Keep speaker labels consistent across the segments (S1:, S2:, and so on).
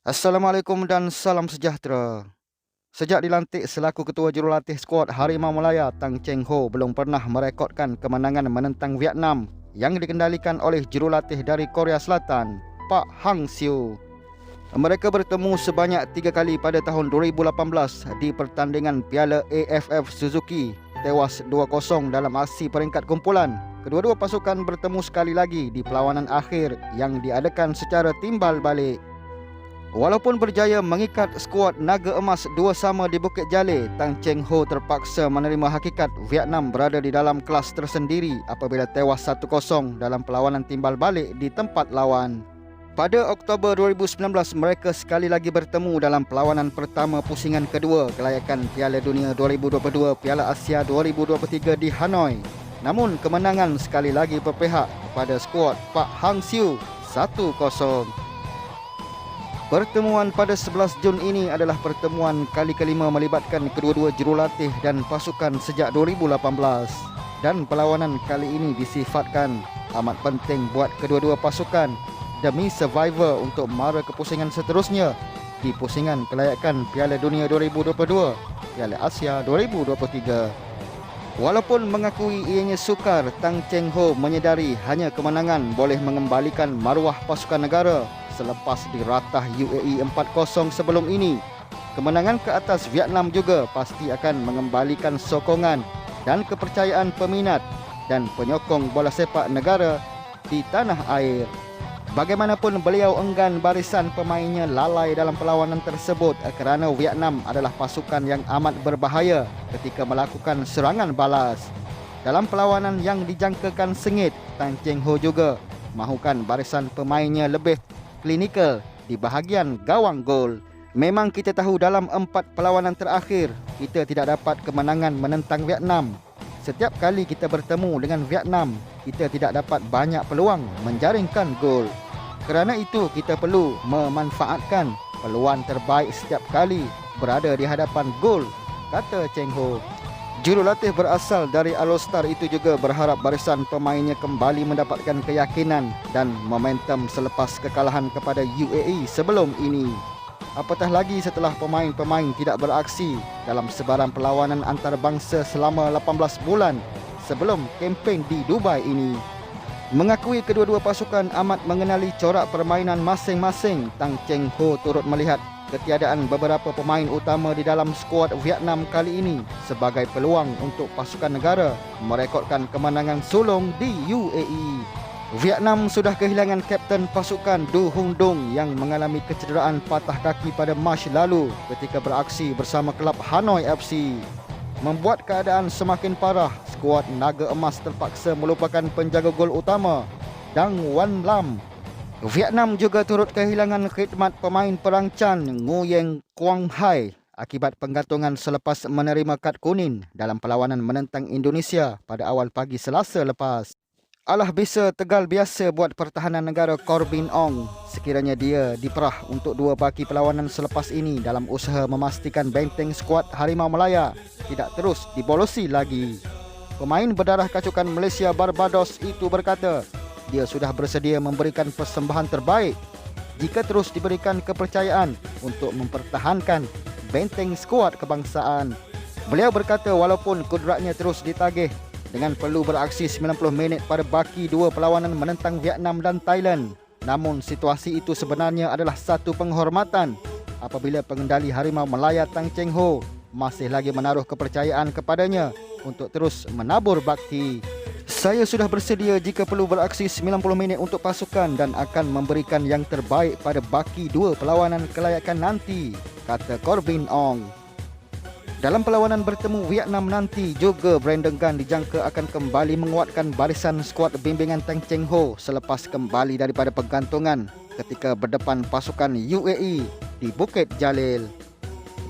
S1: Assalamualaikum dan salam sejahtera. Sejak dilantik selaku ketua jurulatih skuad Harimau Malaya, Tang Cheng Ho belum pernah merekodkan kemenangan menentang Vietnam yang dikendalikan oleh jurulatih dari Korea Selatan, Pak Hang Seo. Mereka bertemu sebanyak 3 kali pada tahun 2018 di pertandingan Piala AFF Suzuki, tewas 2-0 dalam aksi peringkat kumpulan. Kedua-dua pasukan bertemu sekali lagi di perlawanan akhir yang diadakan secara timbal balik. Walaupun berjaya mengikat skuad Naga Emas 2-2 di Bukit Jalil, Tang Cheng Ho terpaksa menerima hakikat Vietnam berada di dalam kelas tersendiri apabila tewas 1-0 dalam perlawanan timbal balik di tempat lawan. Pada Oktober 2019, mereka sekali lagi bertemu dalam perlawanan pertama pusingan kedua kelayakan Piala Dunia 2022 Piala Asia 2023 di Hanoi. Namun kemenangan sekali lagi berpihak kepada skuad Pak Hang Seo 1-0. Pertemuan pada 11 Jun ini adalah pertemuan kali kelima melibatkan kedua-dua jurulatih dan pasukan sejak 2018. Dan perlawanan kali ini disifatkan amat penting buat kedua-dua pasukan demi survivor untuk mara ke pusingan seterusnya di pusingan kelayakan Piala Dunia 2022, Piala Asia 2023. Walaupun mengakui ianya sukar, Tang Cheng Ho menyedari hanya kemenangan boleh mengembalikan maruah pasukan negara selepas diratah UAE 4-0 sebelum ini. Kemenangan ke atas Vietnam juga pasti akan mengembalikan sokongan dan kepercayaan peminat dan penyokong bola sepak negara di tanah air. Bagaimanapun beliau enggan barisan pemainnya lalai dalam perlawanan tersebut kerana Vietnam adalah pasukan yang amat berbahaya ketika melakukan serangan balas. Dalam perlawanan yang dijangkakan sengit, Tang Cheng Ho juga mahukan barisan pemainnya lebih klinikal di bahagian gawang gol. Memang kita tahu dalam 4 perlawanan terakhir, kita tidak dapat kemenangan menentang Vietnam. Setiap kali kita bertemu dengan Vietnam, kita tidak dapat banyak peluang menjaringkan gol. Kerana itu, kita perlu memanfaatkan peluang terbaik setiap kali berada di hadapan gol, kata Cheng Ho. Jurulatih berasal dari Alostar itu juga berharap barisan pemainnya kembali mendapatkan keyakinan dan momentum selepas kekalahan kepada UAE sebelum ini. Apatah lagi setelah pemain-pemain tidak beraksi dalam sebarang perlawanan antarabangsa selama 18 bulan sebelum kempen di Dubai ini. Mengakui kedua-dua pasukan amat mengenali corak permainan masing-masing, Tang Cheng Ho turut melihat ketiadaan beberapa pemain utama di dalam skuad Vietnam kali ini sebagai peluang untuk pasukan negara merekodkan kemenangan sulung di UAE. Vietnam sudah kehilangan kapten pasukan Du Hung Dung yang mengalami kecederaan patah kaki pada Mac lalu ketika beraksi bersama kelab Hanoi FC. Membuat keadaan semakin parah, skuad Naga Emas terpaksa melupakan penjaga gol utama, Dang Wan Lam. Vietnam juga turut kehilangan khidmat pemain perancang Nguyen Quang Hai akibat penggantungan selepas menerima kad kuning dalam perlawanan menentang Indonesia pada awal pagi Selasa lepas. Alah bisa tegal biasa buat pertahanan negara Corbin Ong sekiranya dia diperah untuk 2 baki perlawanan selepas ini dalam usaha memastikan benteng skuad Harimau Malaya tidak terus dibolosi lagi. Pemain berdarah kacukan Malaysia Barbados itu berkata, dia sudah bersedia memberikan persembahan terbaik jika terus diberikan kepercayaan untuk mempertahankan benteng skuad kebangsaan. Beliau berkata walaupun kudratnya terus ditagih dengan perlu beraksi 90 minit pada baki 2 perlawanan menentang Vietnam dan Thailand, namun situasi itu sebenarnya adalah satu penghormatan apabila pengendali Harimau Malaya Tang Cheng Ho masih lagi menaruh kepercayaan kepadanya untuk terus menabur bakti. Saya sudah bersedia jika perlu beraksi 90 minit untuk pasukan dan akan memberikan yang terbaik pada baki 2 perlawanan kelayakan nanti, kata Corbin Ong. Dalam perlawanan bertemu Vietnam nanti juga, Brandon Gunn dijangka akan kembali menguatkan barisan skuad bimbingan Tang Cheng Ho selepas kembali daripada pergantungan ketika berdepan pasukan UAE di Bukit Jalil.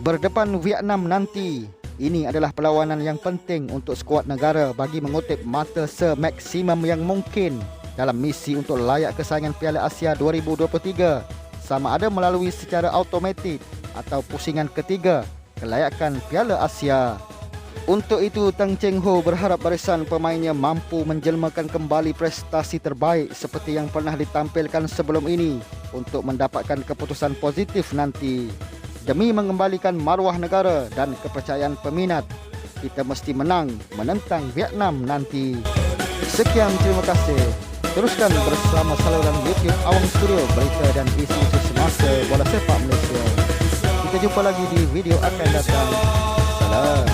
S1: Berdepan Vietnam nanti, ini adalah perlawanan yang penting untuk skuad negara bagi mengutip mata semaksimum yang mungkin dalam misi untuk layak kesayangan Piala Asia 2023, sama ada melalui secara automatik atau pusingan ketiga kelayakan Piala Asia. Untuk itu, Tang Cheng Ho berharap barisan pemainnya mampu menjelmakan kembali prestasi terbaik seperti yang pernah ditampilkan sebelum ini untuk mendapatkan keputusan positif nanti. Demi mengembalikan maruah negara dan kepercayaan peminat, kita mesti menang menentang Vietnam nanti. Sekian, terima kasih. Teruskan bersama saluran YouTube Awang Studio, berita dan isu-isu semasa bola sepak Malaysia. Kita jumpa lagi di video akan datang. Salam.